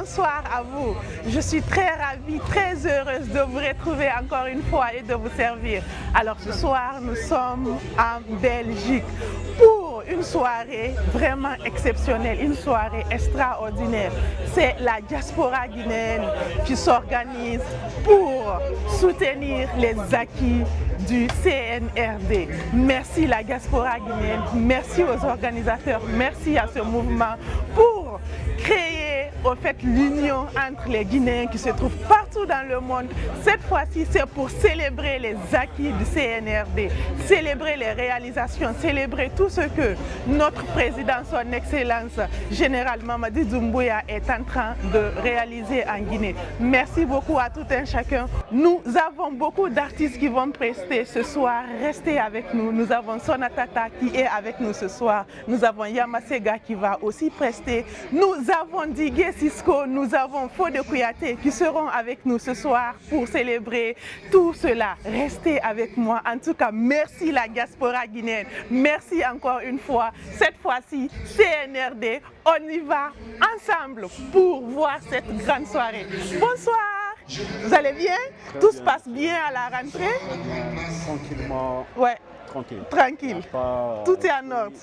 bonsoir à vous. Je suis très ravie, très heureuse de vous retrouver encore une fois et de vous servir. Alors ce soir, nous sommes en Belgique pour une soirée vraiment exceptionnelle, une soirée extraordinaire. C'est la diaspora guinéenne qui s'organise pour soutenir les acquis du CNRD. Merci la diaspora guinéenne, merci aux organisateurs, merci à ce mouvement pour créer au fait l'union entre les Guinéens qui se trouvent partout dans le monde. Cette fois-ci, c'est pour célébrer les acquis du CNRD, célébrer les réalisations, célébrer tout ce que notre président, son Excellence Général Mamadi Doumbouya est en train de réaliser en Guinée. Merci beaucoup à tout un chacun. Nous avons beaucoup d'artistes qui vont prester ce soir. Restez avec nous. Nous avons Sonatata qui est avec nous ce soir. Nous avons Yamasega qui va aussi prester. Nous avons Digué Cisco, nous avons Fode Kouyaté qui seront avec nous ce soir pour célébrer tout cela. Restez avec moi. En tout cas, merci la diaspora guinéenne. Merci encore une fois. Cette fois-ci, CNRD, on y va ensemble pour voir cette grande soirée. Bonsoir. Vous allez bien? Tout se passe bien à la rentrée? Tranquillement. Ouais. Tranquille. Tranquille. Tout est en ordre.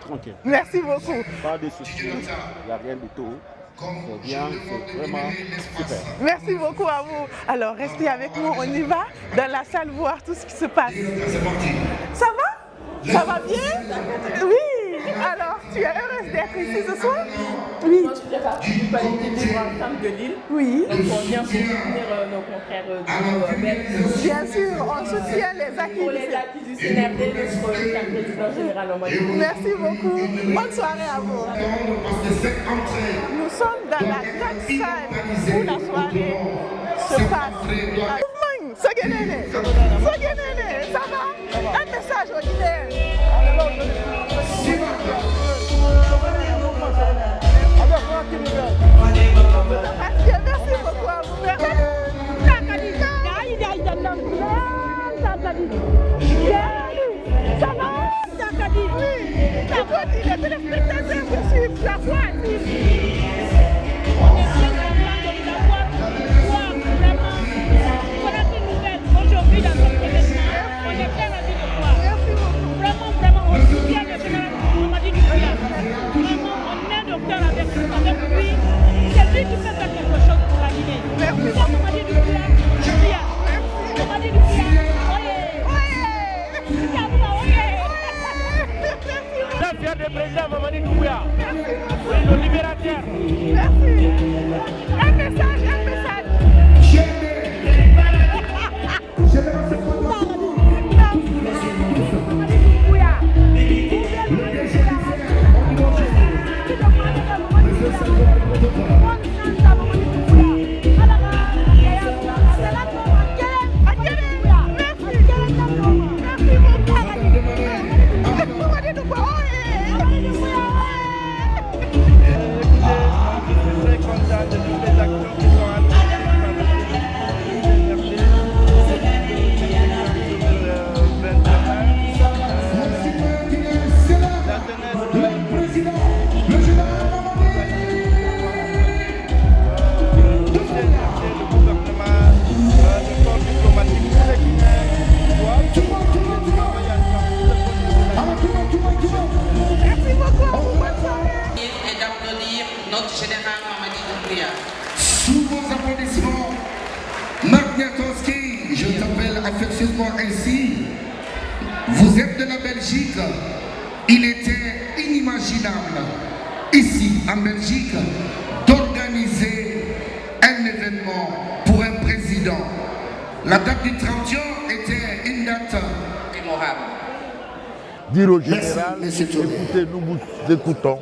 Tranquille. Merci beaucoup. Pas de soucis, il n'y a rien du tout. C'est bien, c'est vraiment super. Merci beaucoup à vous. Alors restez avec nous, on y va dans la salle voir tout ce qui se passe. Ça va? Ça va bien? Oui. Alors, tu es heureuse d'être ici ce soir? Oui. Moi, je fais partie du palais des femmes de Lille. Oui. Donc, on vient pour soutenir nos confrères du Belge. Bien sûr, on soutient les acquis. Pour les acquis du CNRD, notre président général en Mali. Merci beaucoup. Bonne soirée à vous. Nous sommes dans la grande salle où la soirée se passe. Sogenene, ça va? Un message au Guinéen. Merci beaucoup à vous. Ça va? Oui. Il faut dire les téléspectateurs qui suivent la voix. Aujourd'hui dans notre événement, on est très ravis de voir. Vraiment, on soutient le général Mamadi Doumbouya. Vraiment, on est docteur avec lui. C'est lui qui fait quelque chose pour la Guinée. Merci. Mamadi Doumbouya. Mamadi Doumbouya. Très fier du président Mamadi Doumbouya. Le libérateur. Merci. Un message. Ainsi, vous êtes de la Belgique. Il était inimaginable ici en Belgique d'organiser un événement pour un président. La date du 31 était une date mémorable. Dire au général, écoutez, nous vous écoutons.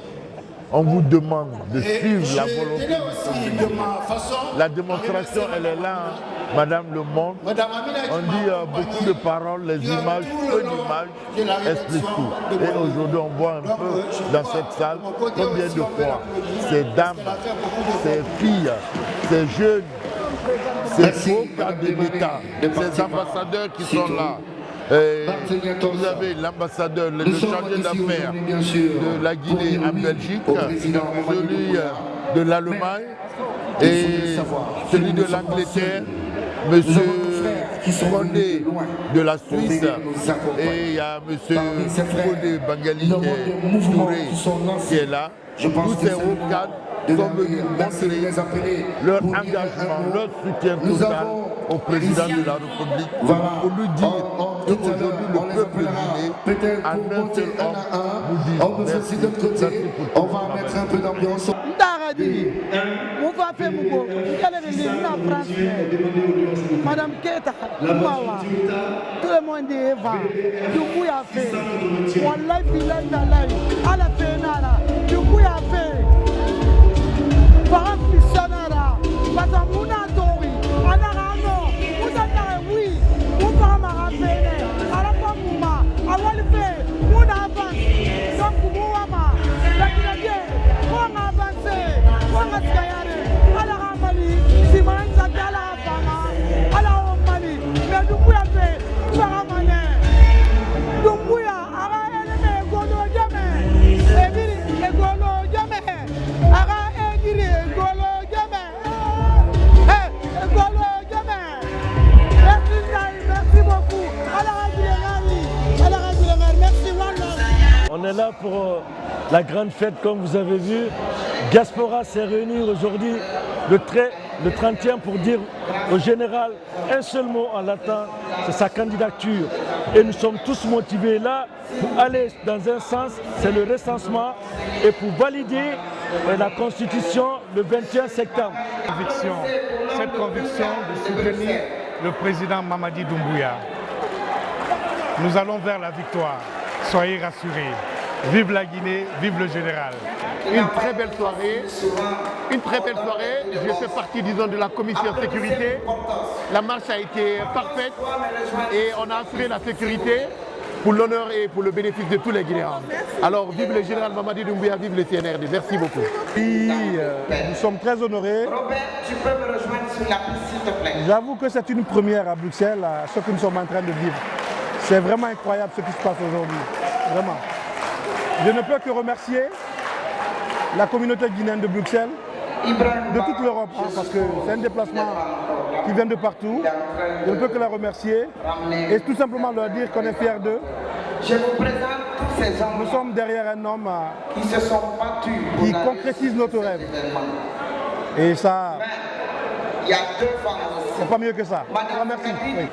On vous demande de suivre la volonté du président. La démonstration, elle est là, hein. Madame Le Monde. On dit beaucoup de paroles, les images, peu d'images expliquent tout. Et aujourd'hui, on voit un peu dans cette salle combien de fois ces dames, ces filles, ces jeunes, ces faux cadres de l'État, ces ambassadeurs qui sont là. Vous avez l'ambassadeur, le chargé d'affaires de la Guinée en Belgique, celui de l'Allemagne et celui de l'Angleterre, M. Condé de la Suisse, et il y a M. Condé Bangali Touré qui est là. Tous ces hauts cadres sont venus montrer leur engagement, leur soutien total au président de la République pour lui dire qu'aujourd'hui le peuple guinéen, en un seul homme, vous dit merci pour tout on va mettre un peu d'ambiance. Madame Keita, tout le monde est va. Du coup, il a fait. Wallahi, billahi, talahi. À la pénale. Du coup, il a fait. Par un missionnaire. Madame Mouna Tori. Anarano. Vous avez oui. Vous parlez à la pénale. À la Pamouma. À Walfé. Mouna avance. Donc, Mouama. La Guinée. On a avancé. On a gagné. À la Ramali. Si Manza Gala Fama. À la Ramali. Mais du coup, il a fait. Faramane. Dumbuya. Ara Eleme. Golo Jame. Ebiri. Golo Jame. Ara Egiri. Golo Jame. Golo Jame. Merci, merci beaucoup. À la Ramali. À la Ramali. Merci, Wallah. On est là pour la grande fête, comme vous avez vu. Gaspora s'est réunie aujourd'hui le 30e pour dire au général un seul mot en latin, c'est sa candidature. Et nous sommes tous motivés là pour aller dans un sens, c'est le recensement, et pour valider la constitution le 21 septembre. Cette conviction de soutenir le président Mamadi Doumbouya. Nous allons vers la victoire, soyez rassurés. Vive la Guinée, vive le général. Une très belle soirée. Je fais partie, disons, de la commission sécurité. La marche a été parfaite et on a assuré la sécurité pour l'honneur et pour le bénéfice de tous les Guinéens. Alors, vive le général Mamadi Doumbouya, vive le CNRD. Merci beaucoup. Nous sommes très honorés. Robert, tu peux me rejoindre sur la piste, s'il te plaît. J'avoue que c'est une première à Bruxelles, ce que nous sommes en train de vivre. C'est vraiment incroyable ce qui se passe aujourd'hui. Vraiment. Je ne peux que remercier la communauté guinéenne de Bruxelles, de toute l'Europe, parce que c'est un déplacement qui vient de partout. Je ne peux que la remercier et tout simplement leur dire qu'on est fiers d'eux. Je vous présente tous ces hommes. Nous sommes derrière un homme qui se sont battus qui concrétise notre rêve. Et ça, il y a deux femmes. C'est pas mieux que ça. Merci. Oui.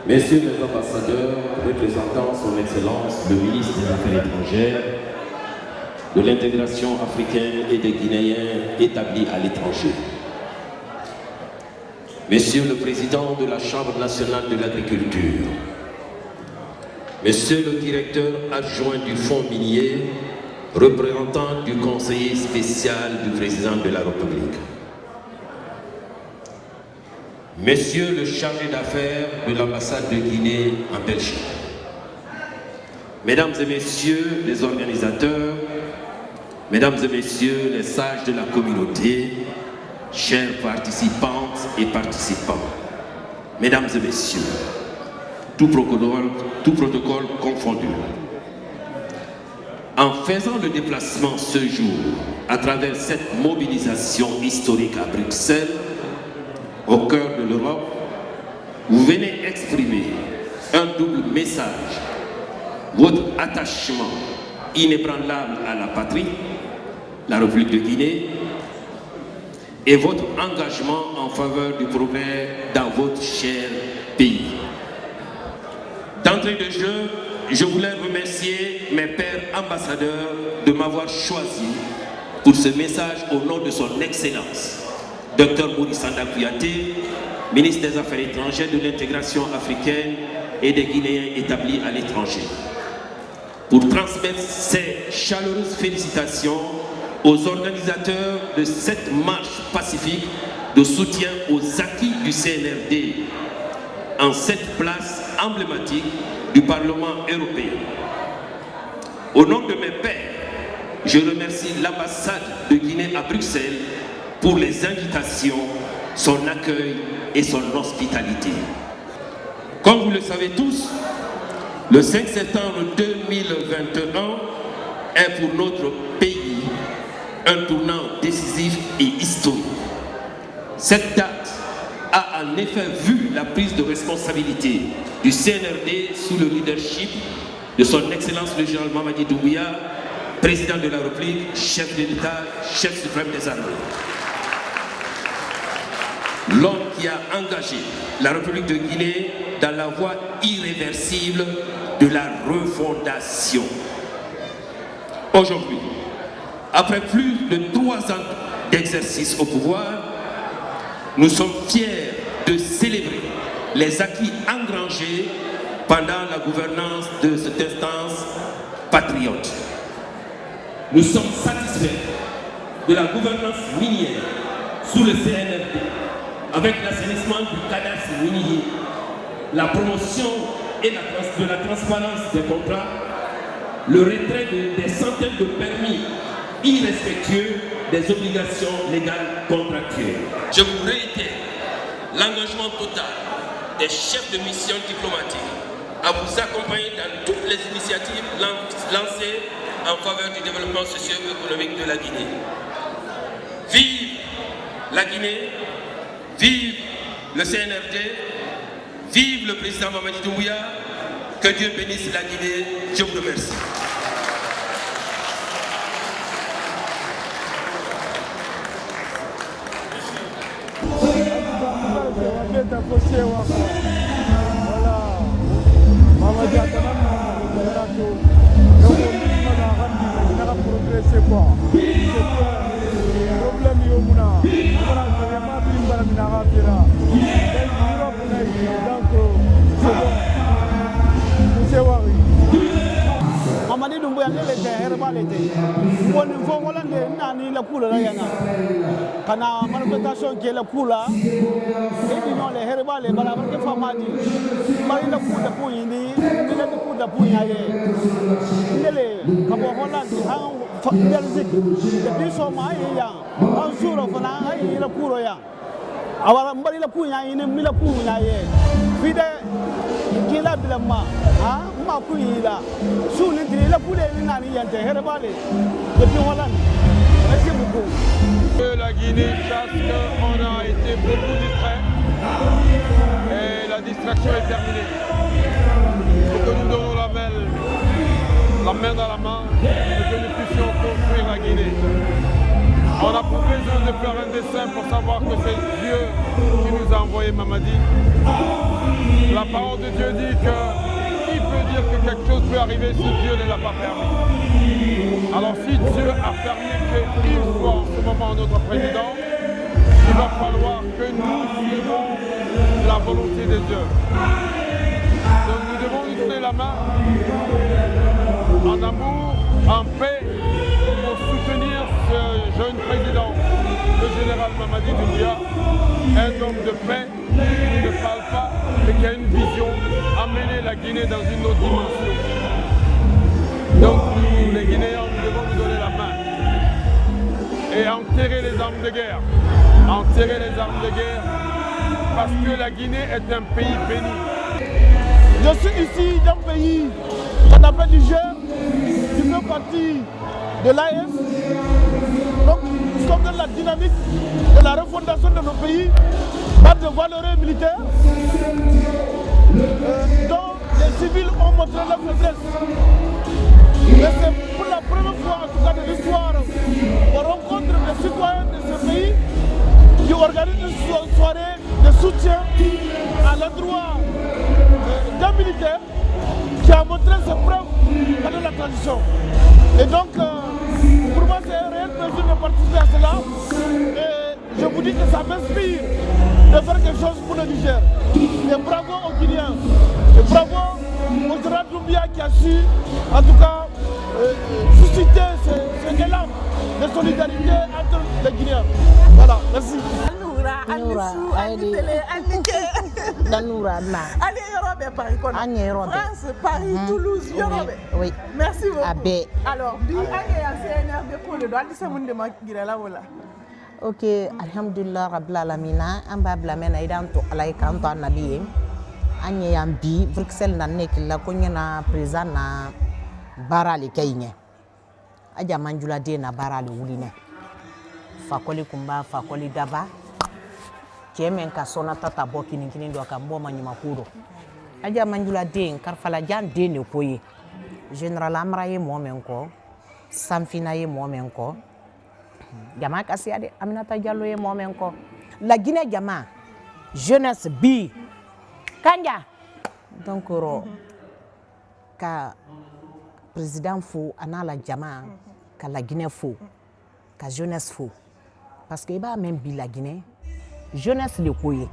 Messieurs les ambassadeurs, représentant son Excellence le ministre des Affaires étrangères, de l'intégration africaine et des Guinéens établis à l'étranger. Monsieur le Président de la Chambre nationale de l'agriculture, Monsieur le directeur adjoint du Fonds minier, représentant du conseiller spécial du Président de la République, Monsieur le chargé d'affaires de l'ambassade de Guinée en Belgique, Mesdames et Messieurs les organisateurs, Mesdames et Messieurs les sages de la communauté, chers participantes et participants, Mesdames et Messieurs, tout protocole confondu. En faisant le déplacement ce jour à travers cette mobilisation historique à Bruxelles, au cœur de l'Europe, vous venez exprimer un double message. Votre attachement inébranlable à la patrie, la République de Guinée, et votre engagement en faveur du progrès dans votre cher pays. D'entrée de jeu, je voulais remercier mes pères ambassadeurs de m'avoir choisi pour ce message au nom de son Excellence, Dr Maurice Sanda Kouyaté, ministre des Affaires étrangères, de l'intégration africaine et des Guinéens établis à l'étranger, pour transmettre ces chaleureuses félicitations aux organisateurs de cette marche pacifique de soutien aux acquis du CNRD en cette place emblématique du Parlement européen. Au nom de mes pairs, je remercie l'ambassade de Guinée à Bruxelles pour les invitations, son accueil et son hospitalité. Comme vous le savez tous, le 5 septembre 2021 est pour notre pays un tournant décisif et historique. Cette date a en effet vu la prise de responsabilité du CNRD sous le leadership de son Excellence le général Mamadi Doumbouya, président de la République, chef de l'État, chef suprême des armées. L'homme qui a engagé la République de Guinée dans la voie irréversible de la refondation. Aujourd'hui, après plus de 3 ans d'exercice au pouvoir, nous sommes fiers de célébrer les acquis engrangés pendant la gouvernance de cette instance patriote. Nous sommes satisfaits de la gouvernance minière sous le CNRD, avec l'assainissement du cadastre minier, la promotion et de la transparence des contrats, le retrait des centaines de permis irrespectueux des obligations légales contractuelles. Je vous réitère l'engagement total des chefs de mission diplomatiques à vous accompagner dans toutes les initiatives lancées en faveur du développement socio-économique de la Guinée. Vive la Guinée, vive le CNRD, vive le président Mamadi Doumbouya, que Dieu bénisse la Guinée, je vous remercie. Mamadi Doumbouya ne le tɛ hɛrɛba le tɛ bon nin fɔ Hollande nani la kula la yana kana manifestation ke la kula e di no le hɛrɛba le bara ke famadi mari la kula pu yini ni la kula pu yaye ndele ka bo Hollande an Belgique depuis so ma ya an suro fana ay la kuro ya awara mbari la pu yaye ni mi la pu yaye fide kila bilama ha ma ku yila sous le la poule ni nani yante herbale depuis Hollande. Merci beaucoup. La Guinée chasse qu'on a été beaucoup distrait et la distraction est terminée. Il faut que nous donnons la main dans la main et que nous puissions construire la Guinée. On n'a pas besoin de faire un dessin pour savoir que c'est Dieu qui nous a envoyé Mamadi. La parole de Dieu dit que qui peut dire que quelque chose peut arriver si Dieu ne l'a pas permis? Alors si Dieu a permis qu'il soit en ce moment notre président, il va falloir que nous suivons la volonté de Dieu. Donc nous devons nous donner la main en amour, en paix, pour soutenir ce jeune président, le général Mamadi Doumbouya, un homme de paix qui ne parle pas et qui a une vision, amener la Guinée dans une autre dimension. Donc nous, les Guinéens, nous devons nous donner la main et enterrer les armes de guerre. Enterrer les armes de guerre parce que la Guinée est un pays béni. Je suis ici d'un pays qu'on appelle Niger, qui fait partie de l'AES. Donc nous sommes dans la dynamique de la refondation de nos pays par des valeureux militaires dont les civils ont montré leur faiblesse. Mais c'est pour la première fois en tout cas de l'histoire qu'on rencontre des citoyens de ce pays qui organisent une soirée de soutien à l'endroit d'un militaire qui a montré ses preuves pendant la transition. Et donc, pour moi, c'est un réel plaisir de participer à cela. Et je vous dis que ça m'inspire de faire quelque chose pour le Niger. Et bravo aux Guinéens. Et bravo au général Doumbouya qui a su, en tout cas, susciter ce élan de solidarité entre les Guinéens. Voilà, merci. France, Paris, Toulouse, Yorobe. Oui. Merci beaucoup. Abe. Alors, bi CNRD pour le droit de se monde de Ok, alhamdulillah rabbil alamina amba blamena idan to alay kan to nabiye anye yambi Bruxelles na nekila ko nyana président na barali kayne aja manjula de na barali wuline Fakoli Kumba, Fakoli Daba. Kiemen ka sonata ta boki ninkini do ka mboma nyuma kuro. Aja manjula den karfala jan den ne koyi. General Amra ye momenko, Samfina ye momenko. Jama kasiade Aminata Diallo ye momenko. La Guinée jama jeunesse bi kanja. Donc ka président fou anala jama ka la Guinée fou ka jeunesse fou parce que iba même bi la Guinée jeunesse le koye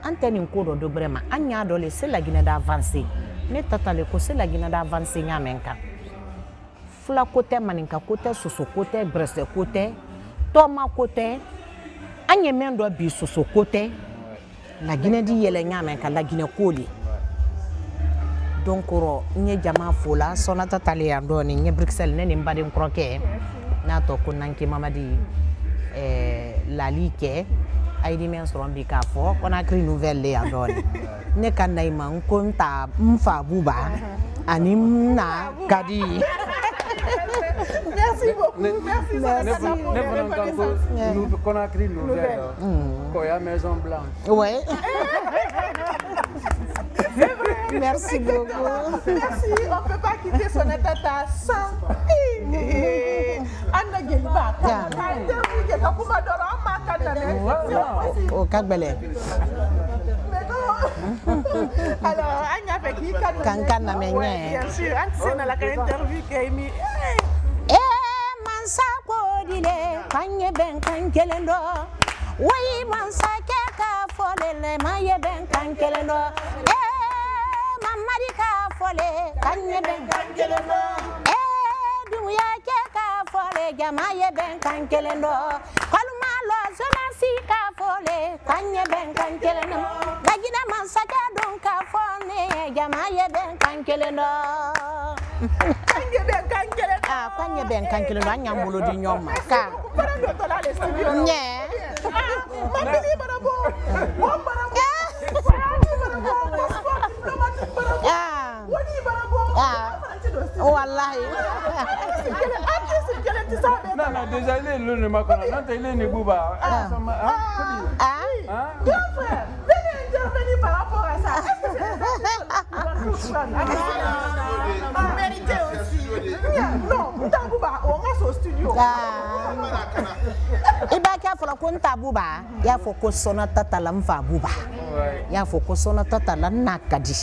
antenne ko do vraiment anya do le c'est la Guinée d'avancer ne tata le ko c'est la Guinée d'avancer nyamenka fula côté maninka côté soso côté Brest côté Toma côté anya men do bi soso côté la Guinée di yele nyamenka la Guinée koli donc nye jama fola sonata tali andoni nye Bruxelles ne mbadi nkroke na to kunanki mamadi lalike aidi men strombi ka fo Conakry nouvelle le andoni ne kanai man konta mfa buba ani na kadi. Merci beaucoup. Merci. Nous Conakry nouvelle. Koya Maison Blanche. Ouais. C'est vrai. Merci beaucoup. Merci. On ne peut pas quitter Sonatata sans. Anna Gelba. Oh, Kagbele. Alors, Anya fait qui Kankana menye. Bien sûr. Anne dans la interview qui a mis. Mansa kodile kanye ben kankelendo. Oui mansa keka folele maye ben kankelendo. Mamadi ka fole kanye ben kankelendo. Duya keka fole jamaye ben kankelendo. Kaluma lo zonasi ka fole kanye ben kankelendo. Dagina mansa ka don ka fole jamaye ben kankelendo. Kanye ben kankelendo. Ah, kanye ben kankelendo anyambulo di nyoma ka. Nye. Mambili barabo. Wallahi. Non, déjà il est le Macron. Non, il est Nebouba. Grand frère, venez intervenir par rapport à ça. On méritait aussi. Non, Tabouba, on reste au studio. Ibaka fola konta buba, ya foko sona tata la mfa buba. Ya foko sona tata la nakadi.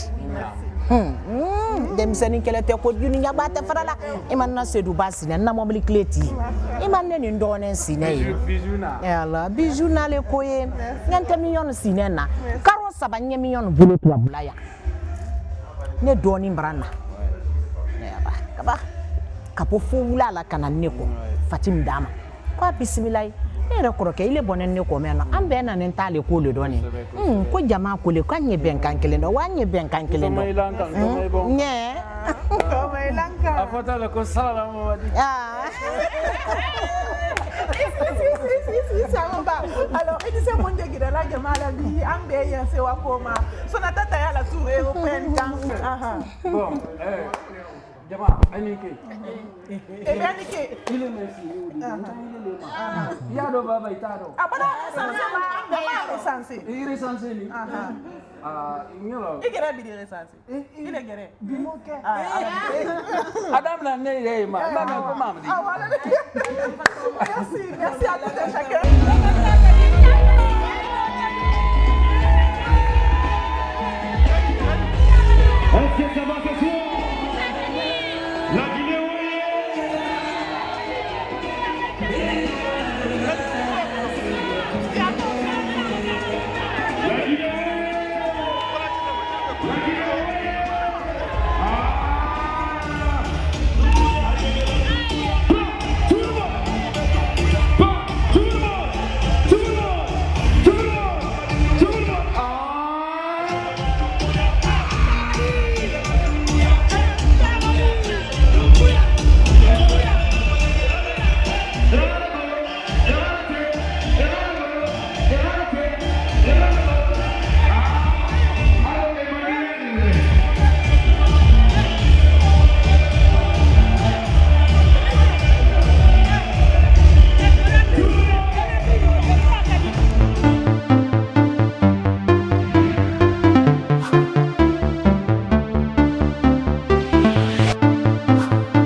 Dem seni kele te ko juni nya bata farala iman na sedu basine na mobili kleti iman ne ndone sine bijuna yalla bijuna le koye nyante million sine na karo saba nye million bulu to abulaya ne doni mbrana yaba kaba kapo fula la kana neko fatim dama kwa bismillah ne rekoroke ile bonen ne ko mena ambe na ne tale ko le doni ko jama ko le kanye ben kankelendo wanye ben kankelendo nye ko mai lanka afata le ko sala mawadi ça va. Alors, il disait mon Dieu qui est là, je m'en ai ambe ya se wa koma. Sonatata ya la tour européenne quand. Bon, Jama, Anike. Anike. Il est merci. Il y a do baba itado. Ah, voilà, ça il est censé. Il est bien recensé. Il est guéri. Adam n'a né, ma comment dit. Merci à tous chacun.